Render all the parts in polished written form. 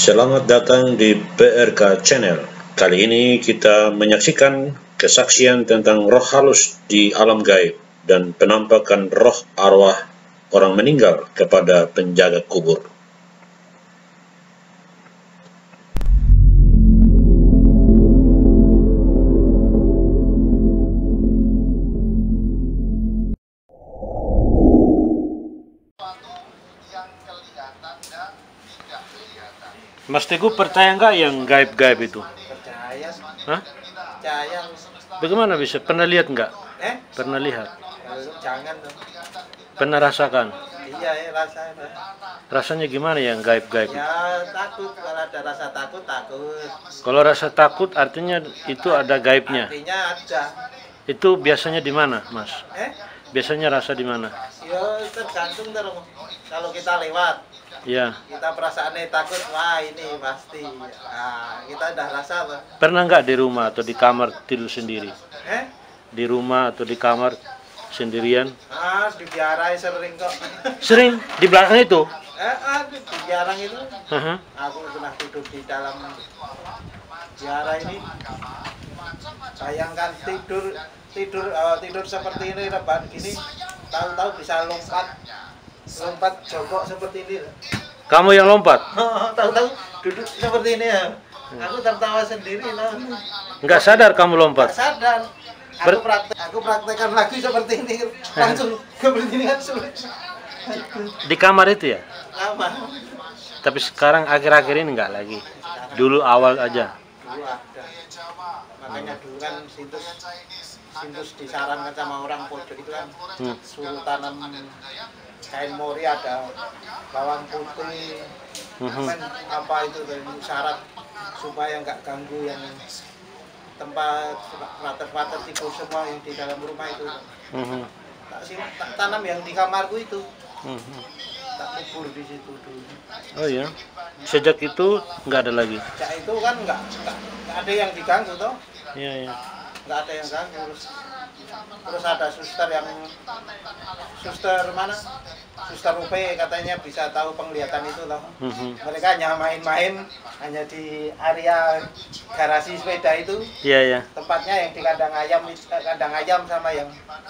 Selamat datang di PRK Channel. Kali ini kita menyaksikan kesaksian tentang roh halus di alam gaib dan penampakan roh arwah orang meninggal kepada penjaga kubur. Mas Teguh percaya nggak yang gaib-gaib itu? Percaya, Hah? percaya. Bagaimana bisa? Pernah lihat nggak? Eh, Pernah lihat? jangan dong. Pernah rasakan? Iya, rasain. Rasanya gimana yang gaib-gaib? Ya takut, kalau ada rasa takut, takut. Kalau rasa takut artinya itu ada gaibnya. Artinya ada. Itu biasanya di mana, Mas? Biasanya rasa di mana? Ya tergantung terus. Kalau kita lewat, Ya. kita perasaannya takut, wah ini pasti. Nah, kita udah rasa apa? Pernah nggak di rumah atau di kamar tidur sendiri? Di rumah atau di kamar sendirian? Di biarai sering kok. Sering di belakang itu? Di biarang itu. Aha. Aku pernah tidur di dalam biara ini. Bayangkan tidur seperti ini, rebahan gini, tahu-tahu bisa lompat jongkok seperti ini. Kamu yang lompat? Tahu-tahu duduk seperti ini ya. Aku tertawa sendiri loh. Nggak sadar kamu lompat? Nggak sadar. Aku praktekkan lagi seperti ini, langsung keberhentian sulit. Di kamar itu ya? Lama. Tapi sekarang akhir-akhir ini nggak lagi. Dulu awal aja. Dulu ada. Makanya dulu kan Sintus disarankan sama orang pojok itu kan suruh tanam kain mori, ada bawang putih, apa itu dari syarat supaya nggak ganggu yang tempat water tikus semua yang di dalam rumah itu. Tak tanam yang di kamarku itu, tak kubur di situ dulu. Oh ya, sejak itu nggak ada lagi. Sejak itu kan nggak ada yang diganggu toh. Iya, iya. Nggak ada yang ganggu. Terus ada suster mana? Suster UP katanya bisa tahu penglihatan itu loh. Mereka hanya main-main hanya di area garasi sepeda itu. Iya, iya. Tempatnya yang di kandang ayam sama yang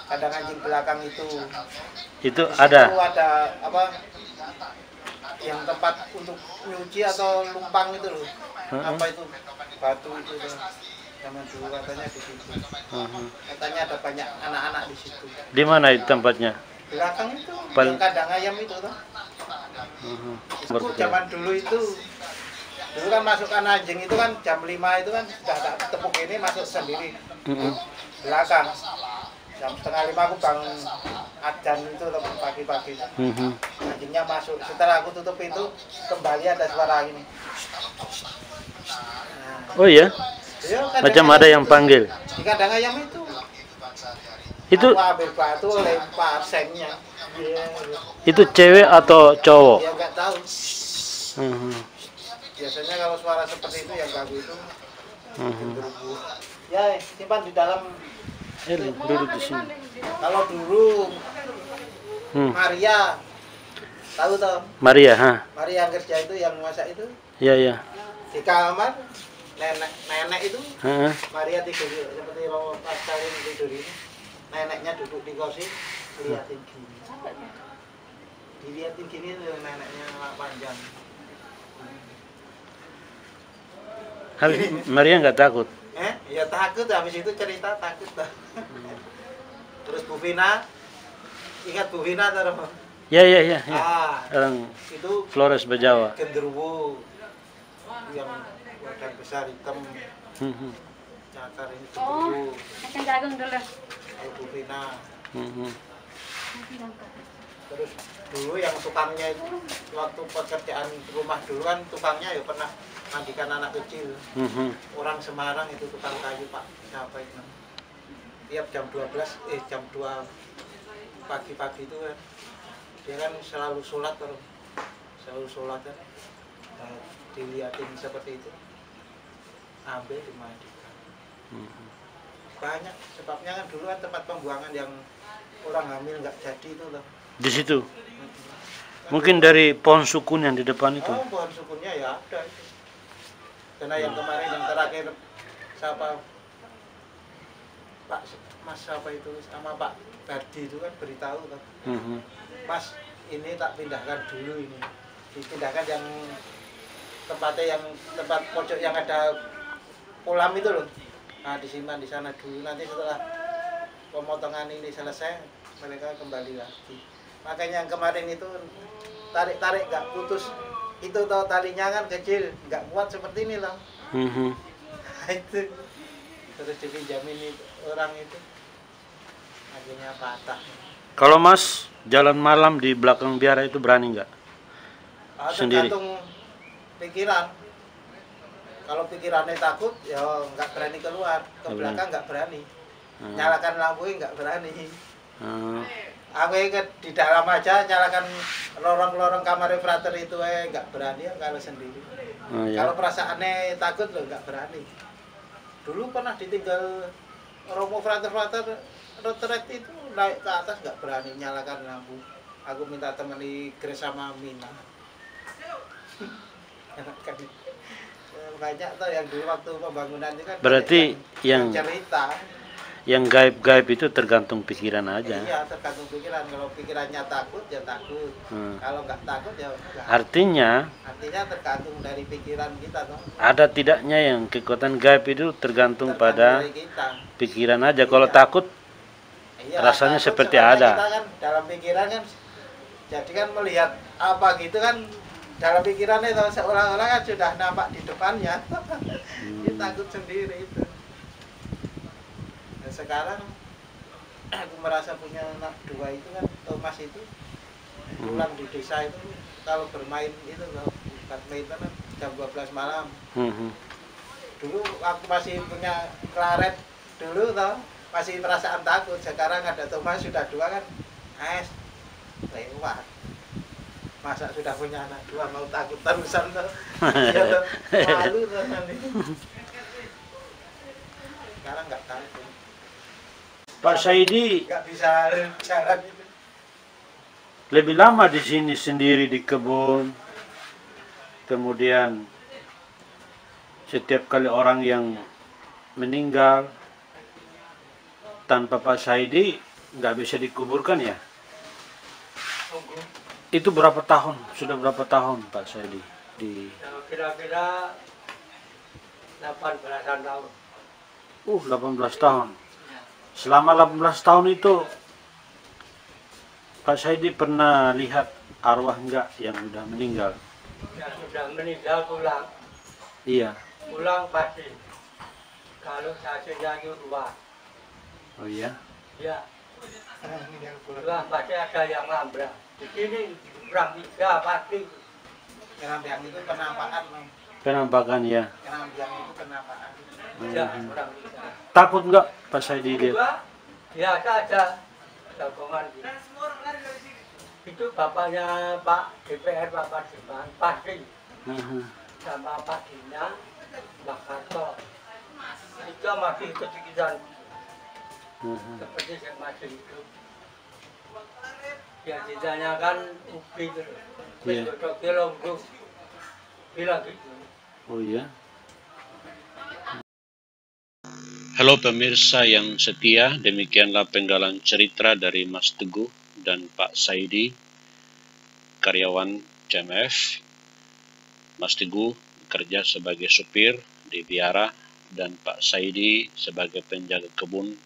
kandang anjing belakang itu. Itu Di ada. situ ada apa? Yang tempat untuk nyuci atau lumpang itu loh. Apa itu? Batu itu loh. Zaman dulu katanya di situ. Katanya ada banyak anak-anak di situ. Di mana itu tempatnya? Belakang itu, yang kandang ayam itu tuh. Zaman dulu itu, dulu kan masukkan anjing itu kan jam 5 itu kan sudah tak tepuk ini masuk sendiri. Belakang. Jam setengah 5 aku bangun adzan itu pagi-pagi. Anjingnya masuk. Setelah aku tutup pintu, kembali ada suara ini. Oh iya? Macam ada yang panggil. Di kandang ayam itu. Itu aku ambil batu lempar sengnya. Itu cewek atau cowok? Ya nggak tahu. Biasanya kalau suara seperti itu yang ganggu itu. Ya simpan di dalam. Duduk di sini. Kalau dulu Maria, tahu toh? Maria, ha? Maria yang kerja itu yang masak itu. Iya, iya. Di kamar nenek itu. Maria tidur seperti pas kali tidur ini. Neneknya duduk di kursi, liatin gini. Diliatin gini neneknya panjang. Habis Maria nggak takut? Ya takut, habis itu cerita takut dah. Terus Bu Vina, ingat Bu Vina terus? Ya, ya, ya. Orang itu Flores Bajawa. genderuwo yang badan besar hitam. Cakar ini genderuwo. Akan jagung dulu. Bu Vina. Terus dulu yang tukangnya itu waktu pekerjaan rumah dulu kan tukangnya ya pernah mandikan anak kecil. Orang Semarang itu tukang kayu Pak siapa itu. Tiap jam 12 jam 2 pagi-pagi itu kan dia kan selalu sholat kan. Dilihatin seperti itu. Ambil dimandikan. Banyak sebabnya kan dulu kan tempat pembuangan yang orang hamil nggak jadi itu loh. Di situ. Mungkin dari pohon sukun yang di depan itu. Oh, pohon sukunnya ya ada itu. Karena yang kemarin yang terakhir siapa Pak Mas siapa itu sama Pak Bardi itu kan beritahu kan. Mas ini tak pindahkan dulu ini. Dipindahkan yang tempatnya yang tempat pojok yang ada kolam itu loh. Nah, disimpan di sana dulu, nanti setelah pemotongan ini selesai mereka kembali lagi. Makanya yang kemarin itu tarik-tarik nggak putus, itu toh talinya kan kecil, nggak kuat seperti ini loh. Itu terus dipinjamin itu, orang itu akhirnya patah. Kalau Mas jalan malam di belakang biara itu berani nggak? Sendiri? Tergantung pikiran. Kalau pikirannya takut, ya nggak berani keluar. Ke belakang nggak berani. Nyalakan lampu nggak berani. Aku di dalam aja nyalakan lorong-lorong kamar frater itu nggak berani ya kalau sendiri. Kalau perasaannya takut loh nggak berani. Dulu pernah ditinggal Romo frater retret itu naik ke atas nggak berani nyalakan lampu. Aku minta temani Grace sama Mina. Banyak tuh yang dulu waktu pembangunan itu kan. Berarti yang cerita. Yang gaib-gaib itu tergantung pikiran aja. Iya, tergantung pikiran. Kalau pikirannya takut, ya takut. Kalau nggak takut, ya enggak. Artinya tergantung dari pikiran kita, toh. Ada tidaknya yang kekuatan gaib itu tergantung pada pikiran aja. Kalau takut, rasanya takut seperti ada. Kita kan dalam pikiran kan, jadi kan melihat apa gitu kan, dalam pikirannya itu seolah-olah kan sudah nampak di depannya. Kita takut sendiri itu. Sekarang aku merasa punya anak dua itu kan, Thomas itu pulang di desa itu kalau bermain itu loh, badminton kan jam 12 malam. Dulu aku masih punya klaret dulu toh, masih perasaan takut. Sekarang ada Thomas sudah dua kan, lewat. Masa sudah punya anak dua mau takut terusan toh. Ya toh, malu toh nanti. Sekarang nggak takut. Pak Saidi nggak bisa jalan itu. Lebih lama di sini sendiri di kebun. Kemudian setiap kali orang yang meninggal tanpa Pak Saidi nggak bisa dikuburkan ya? Itu berapa tahun? Sudah berapa tahun Pak Saidi di? Kira-kira 18 tahun. 18 tahun. Selama 18 tahun itu Pak Saidi pernah lihat arwah enggak yang sudah meninggal? Yang sudah meninggal pulang. Iya. Pulang pasti. Kalau hasilnya itu 2. Oh iya? Iya. Pulang pasti ada yang nambah. Di sini kurang 3 pasti. Yang itu penampakan. Penampakan ya. Yang itu penampakan. Ya, kurang 3. Takut enggak Pak Saidi dia? Biasa aja. Jagongan gitu. Itu bapaknya Pak DPR, Bapak Diman, pasti. Sama Pak Dina, Mbak Karto. Itu masih kesekian. Seperti yang masih hidup. Ya ditanyakan ubi terus. Besok kilo untuk bilang gitu. Oh iya. Halo pemirsa yang setia, demikianlah penggalan cerita dari Mas Teguh dan Pak Saidi, karyawan CMF. Mas Teguh bekerja sebagai supir di biara dan Pak Saidi sebagai penjaga kebun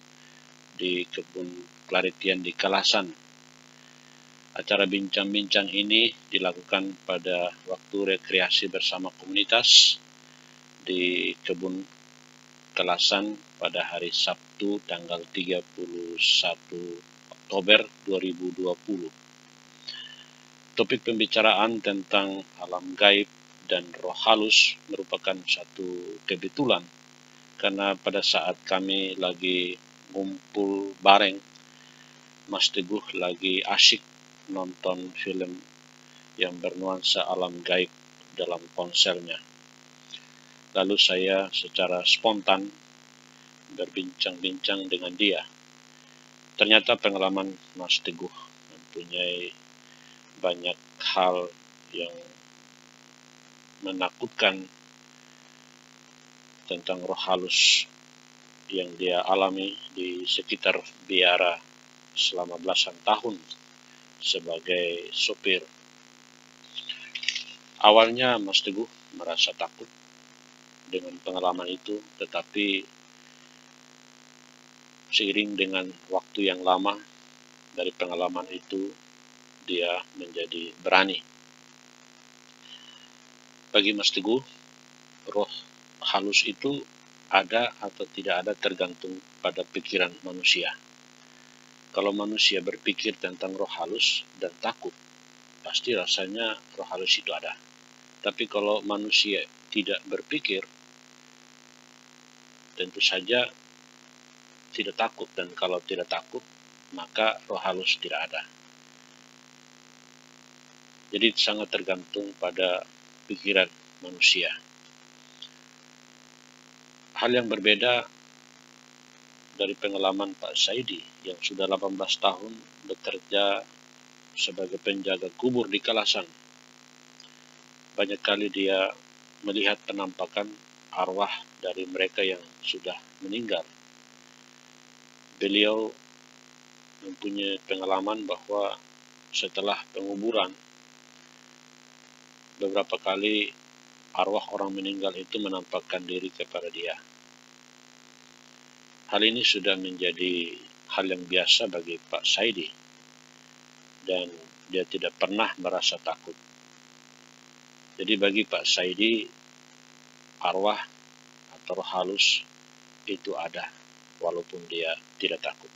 di kebun Claritian di Kalasan. Acara bincang-bincang ini dilakukan pada waktu rekreasi bersama komunitas di kebun Kalasan pada hari Sabtu tanggal 31 Oktober 2020. Topik pembicaraan tentang alam gaib dan roh halus merupakan satu kebetulan karena pada saat kami lagi ngumpul bareng, Mas Teguh lagi asyik nonton film yang bernuansa alam gaib dalam ponselnya. Lalu saya secara spontan berbincang-bincang dengan dia. Ternyata pengalaman Mas Teguh mempunyai banyak hal yang menakutkan tentang roh halus yang dia alami di sekitar biara selama belasan tahun sebagai sopir. Awalnya Mas Teguh merasa takut dengan pengalaman itu, tetapi seiring dengan waktu yang lama dari pengalaman itu, dia menjadi berani. Bagi Mas Teguh, roh halus itu ada atau tidak ada tergantung pada pikiran manusia. Kalau manusia berpikir tentang roh halus dan takut, pasti rasanya roh halus itu ada. Tapi kalau manusia tidak berpikir, tentu saja tidak takut, dan kalau tidak takut, maka roh halus tidak ada. Jadi sangat tergantung pada pikiran manusia. Hal yang berbeda dari pengalaman Pak Saidi yang sudah 18 tahun bekerja sebagai penjaga kubur di Kalasan. Banyak kali dia melihat penampakan arwah dari mereka yang sudah meninggal. Beliau mempunyai pengalaman bahwa setelah penguburan, beberapa kali arwah orang meninggal itu menampakkan diri kepada dia. Hal ini sudah menjadi hal yang biasa bagi Pak Saidi, dan dia tidak pernah merasa takut. Jadi bagi Pak Saidi, arwah atau roh halus itu ada, walaupun dia tidak takut.